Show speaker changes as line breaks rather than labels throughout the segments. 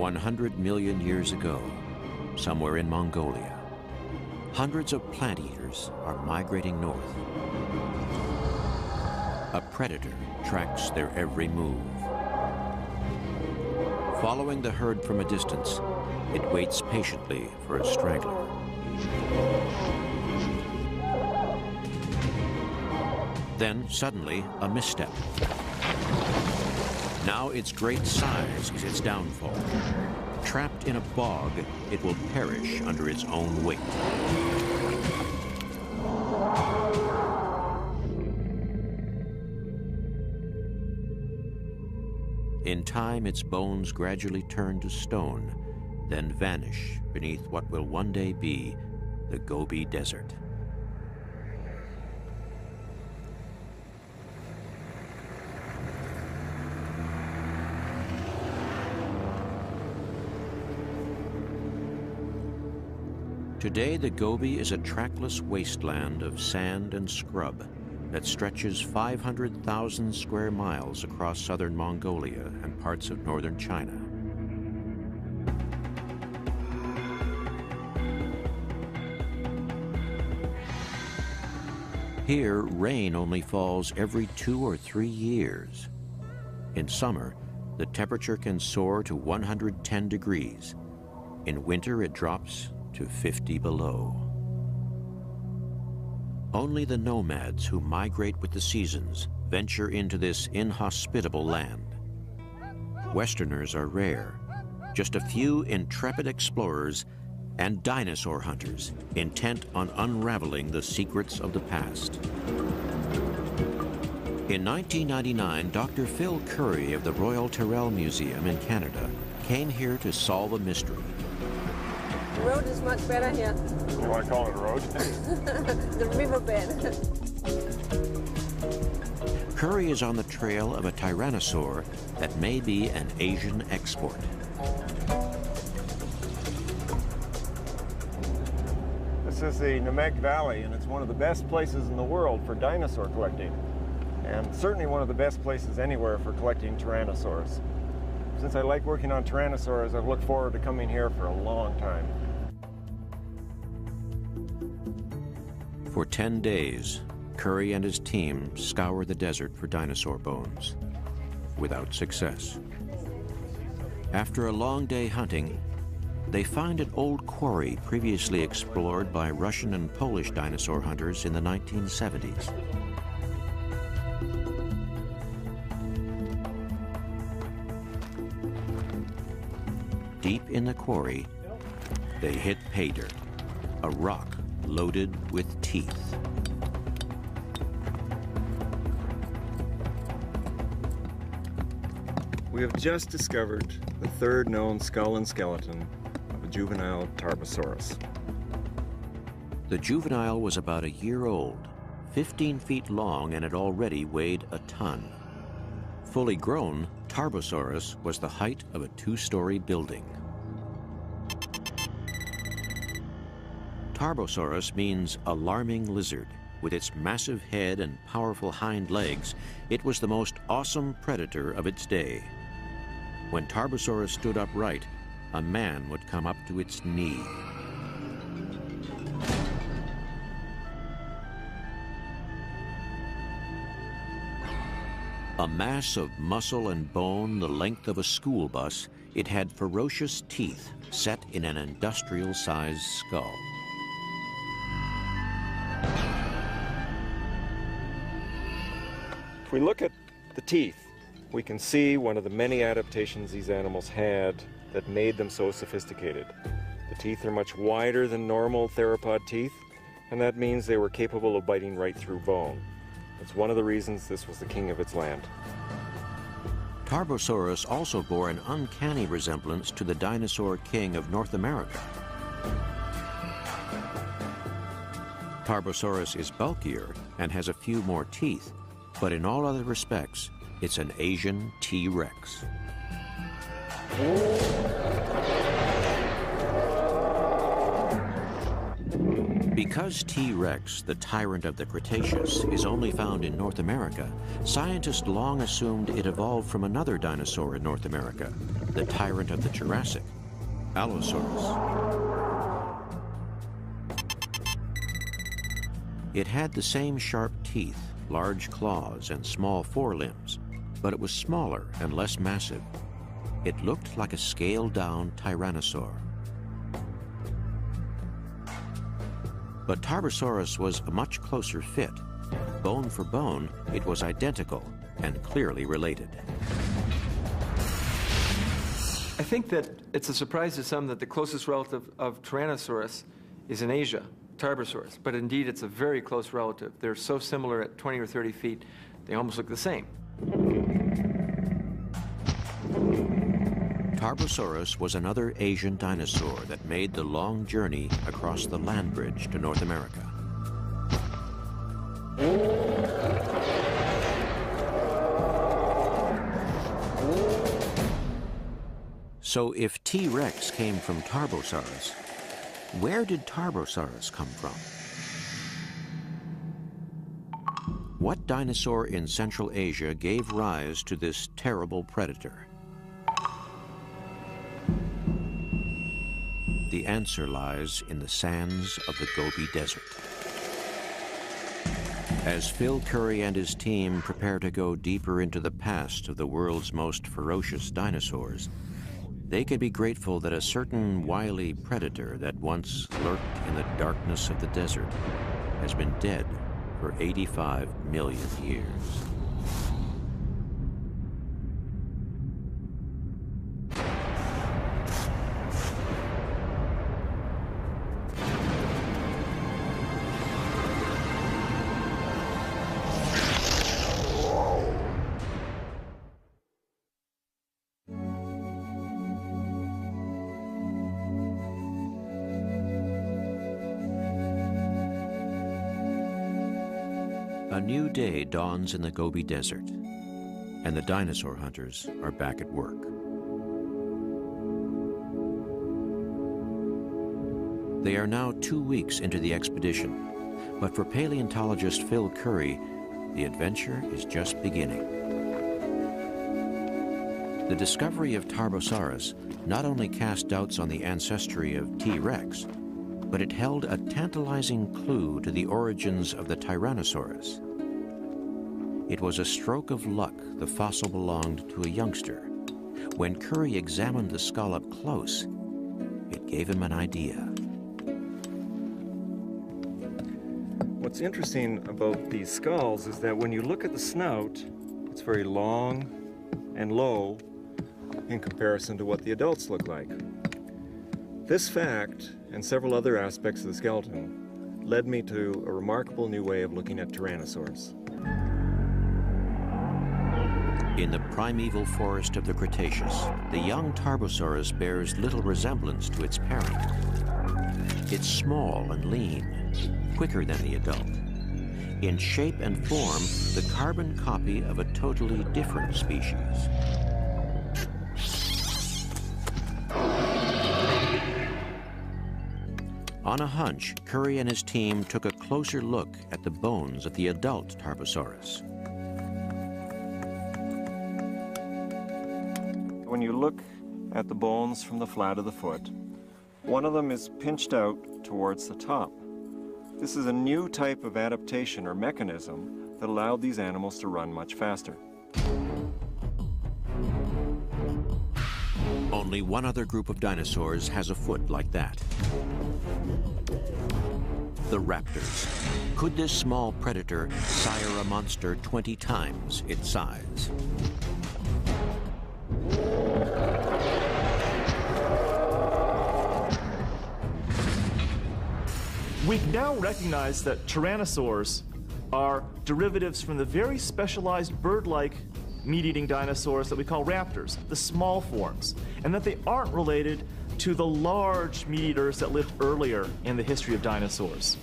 100 million years ago, somewhere in Mongolia, hundreds of plant eaters are migrating north. A predator tracks their every move. Following the herd from a distance, it waits patiently for a straggler. Then, suddenly, a misstep. Now its great size is its downfall. Trapped in a bog, it will perish under its own weight. In time, its bones gradually turn to stone, then vanish beneath what will one day be the Gobi Desert. Today, the Gobi is a trackless wasteland of sand and scrub that stretches 500,000 square miles across southern Mongolia and parts of northern China. Here, rain only falls every 2 or 3 years. In summer, the temperature can soar to 110 degrees. In winter, it drops to 50 below. Only the nomads who migrate with the seasons venture into this inhospitable land. Westerners are rare, just a few intrepid explorers and dinosaur hunters intent on unraveling the secrets of the past. In 1999, Dr. Phil Currie of the Royal Tyrrell Museum in Canada came here to solve a mystery.
The road is much better here.
You want to call it a road?
The riverbed.
Currie is on the trail of a tyrannosaur that may be an Asian export.
This is the Namek Valley, and it's one of the best places in the world for dinosaur collecting, and certainly one of the best places anywhere for collecting tyrannosaurs. Since I like working on tyrannosaurs, I've looked forward to coming here for a long time.
For 10 days, Currie and his team scour the desert for dinosaur bones, without success. After a long day hunting, they find an old quarry previously explored by Russian and Polish dinosaur hunters in the 1970s. Deep in the quarry, they hit pay dirt, a rock loaded with teeth.
We have just discovered the third known skull and skeleton of a juvenile Tarbosaurus.
The juvenile was about a year old, 15 feet long, and it already weighed a ton. Fully grown, Tarbosaurus was the height of a 2-story building. Tarbosaurus means alarming lizard. With its massive head and powerful hind legs, it was the most awesome predator of its day. When Tarbosaurus stood upright, a man would come up to its knee. A mass of muscle and bone the length of a school bus, it had ferocious teeth set in an industrial-sized skull.
If we look at the teeth, we can see one of the many adaptations these animals had that made them so sophisticated. The teeth are much wider than normal theropod teeth, and that means they were capable of biting right through bone. It's one of the reasons this was the king of its land.
Tarbosaurus also bore an uncanny resemblance to the dinosaur king of North America. Tarbosaurus is bulkier and has a few more teeth, but in all other respects, it's an Asian T-Rex. Because T-Rex, the tyrant of the Cretaceous, is only found in North America, scientists long assumed it evolved from another dinosaur in North America, the tyrant of the Jurassic, Allosaurus. It had the same sharp teeth, large claws, and small forelimbs, but it was smaller and less massive. It looked like a scaled-down tyrannosaur. But Tarbosaurus was a much closer fit. Bone for bone, it was identical and clearly related.
I think that it's a surprise to some that the closest relative of Tyrannosaurus is in Asia, Tarbosaurus, but indeed it's a very close relative. They're so similar at 20 or 30 feet, they almost look the same.
Tarbosaurus was another Asian dinosaur that made the long journey across the land bridge to North America. So if T-Rex came from Tarbosaurus, where did Tarbosaurus come from? What dinosaur in Central Asia gave rise to this terrible predator? The answer lies in the sands of the Gobi Desert. As Phil Currie and his team prepare to go deeper into the past of the world's most ferocious dinosaurs, they can be grateful that a certain wily predator that once lurked in the darkness of the desert has been dead for 85 million years. A new day dawns in the Gobi Desert, and the dinosaur hunters are back at work. They are now 2 weeks into the expedition, but for paleontologist Phil Currie, the adventure is just beginning. The discovery of Tarbosaurus not only cast doubts on the ancestry of T-Rex, but it held a tantalizing clue to the origins of the Tyrannosaurus. It was a stroke of luck the fossil belonged to a youngster. When Currie examined the skull up close, it gave him an idea.
What's interesting about these skulls is that when you look at the snout, it's very long and low in comparison to what the adults look like. This fact, and several other aspects of the skeleton, led me to a remarkable new way of looking at tyrannosaurs.
In the primeval forest of the Cretaceous, the young Tarbosaurus bears little resemblance to its parent. It's small and lean, quicker than the adult. In shape and form, the carbon copy of a totally different species. On a hunch, Currie and his team took a closer look at the bones of the adult Tarbosaurus.
When you look at the bones from the flat of the foot, one of them is pinched out towards the top. This is a new type of adaptation or mechanism that allowed these animals to run much faster.
Only one other group of dinosaurs has a foot like that. The raptors. Could this small predator sire a monster 20 times its size?
We now recognize that tyrannosaurs are derivatives from the very specialized bird-like meat-eating dinosaurs that we call raptors, the small forms, and that they aren't related to the large meat-eaters that lived earlier in the history of dinosaurs.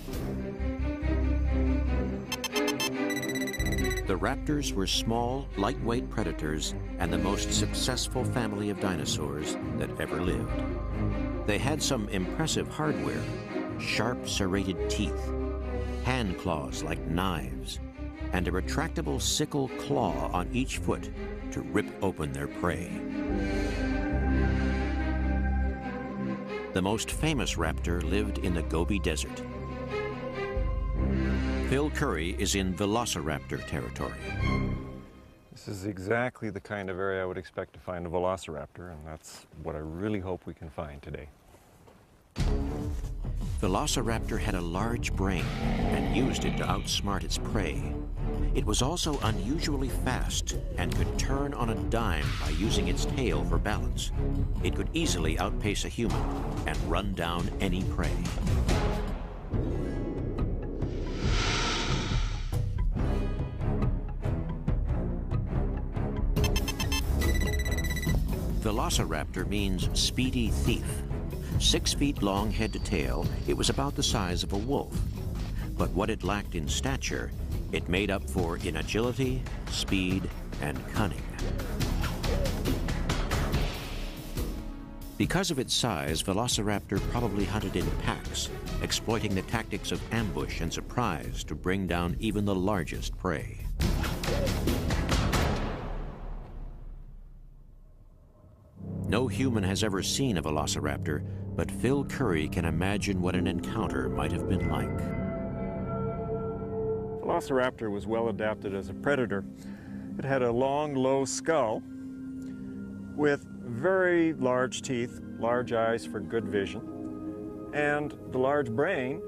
The raptors were small, lightweight predators and the most successful family of dinosaurs that ever lived. They had some impressive hardware: sharp serrated teeth, hand claws like knives, and a retractable sickle claw on each foot to rip open their prey. The most famous raptor lived in the Gobi Desert. Phil Currie is in velociraptor territory.
This is exactly the kind of area I would expect to find a velociraptor, and that's what I really hope we can find today.
Velociraptor had a large brain and used it to outsmart its prey. It was also unusually fast and could turn on a dime by using its tail for balance. It could easily outpace a human and run down any prey. Velociraptor means speedy thief. 6 feet long head to tail, it was about the size of a wolf. But what it lacked in stature, it made up for in agility, speed, and cunning. Because of its size, Velociraptor probably hunted in packs, exploiting the tactics of ambush and surprise to bring down even the largest prey. No human has ever seen a velociraptor, but Phil Currie can imagine what an encounter might have been like.
Velociraptor was well adapted as a predator. It had a long, low skull with very large teeth, large eyes for good vision, and the large brain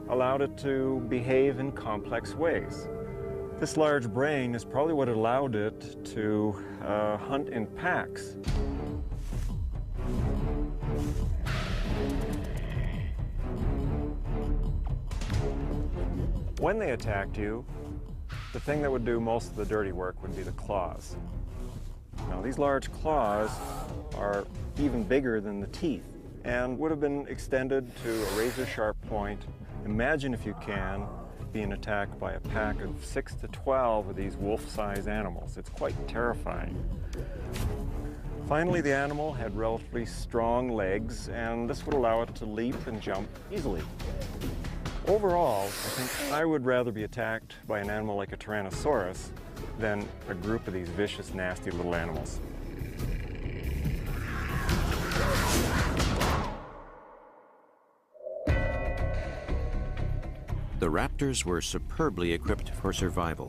allowed it to behave in complex ways. This large brain is probably what allowed it to hunt in packs. When they attacked you, the thing that would do most of the dirty work would be the claws. Now, these large claws are even bigger than the teeth and would have been extended to a razor-sharp point. Imagine, if you can, being attacked by a pack of 6 to 12 of these wolf-sized animals. It's quite terrifying. Finally, the animal had relatively strong legs, and this would allow it to leap and jump easily. Overall, I think I would rather be attacked by an animal like a Tyrannosaurus than a group of these vicious, nasty little animals.
The raptors were superbly equipped for survival.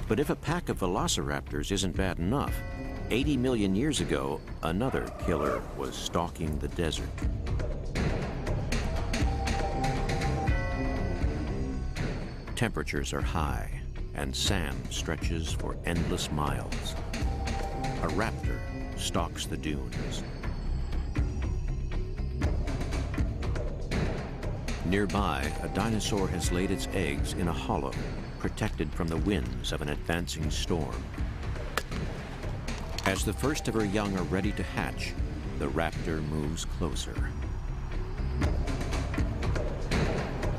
But if a pack of velociraptors isn't bad enough, 80 million years ago, another killer was stalking the desert. Temperatures are high, and sand stretches for endless miles. A raptor stalks the dunes. Nearby, a dinosaur has laid its eggs in a hollow, protected from the winds of an advancing storm. As the first of her young are ready to hatch, the raptor moves closer.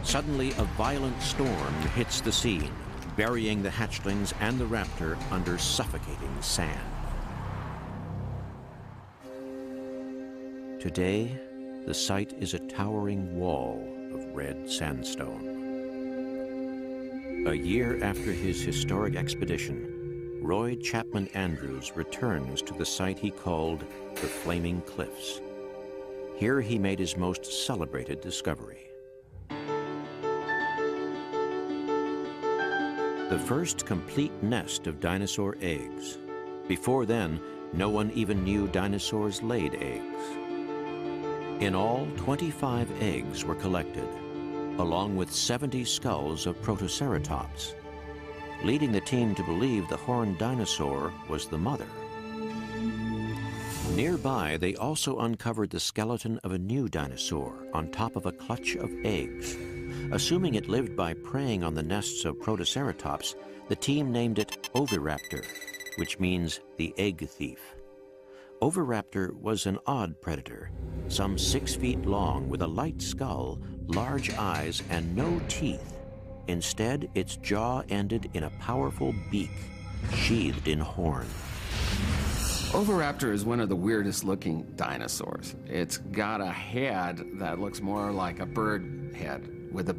Suddenly, a violent storm hits the scene, burying the hatchlings and the raptor under suffocating sand. Today, the site is a towering wall of red sandstone. A year after his historic expedition, Roy Chapman Andrews returns to the site he called the Flaming Cliffs. Here he made his most celebrated discovery. The first complete nest of dinosaur eggs. Before then, no one even knew dinosaurs laid eggs. In all, 25 eggs were collected, along with 70 skulls of Protoceratops, leading the team to believe the horned dinosaur was the mother. Nearby, they also uncovered the skeleton of a new dinosaur on top of a clutch of eggs. Assuming it lived by preying on the nests of Protoceratops, the team named it Oviraptor, which means the egg thief. Oviraptor was an odd predator, some 6 feet long with a light skull, large eyes, and no teeth. Instead, its jaw ended in a powerful beak, sheathed in horn.
Oviraptor is one of the weirdest looking dinosaurs. It's got a head that looks more like a bird head with a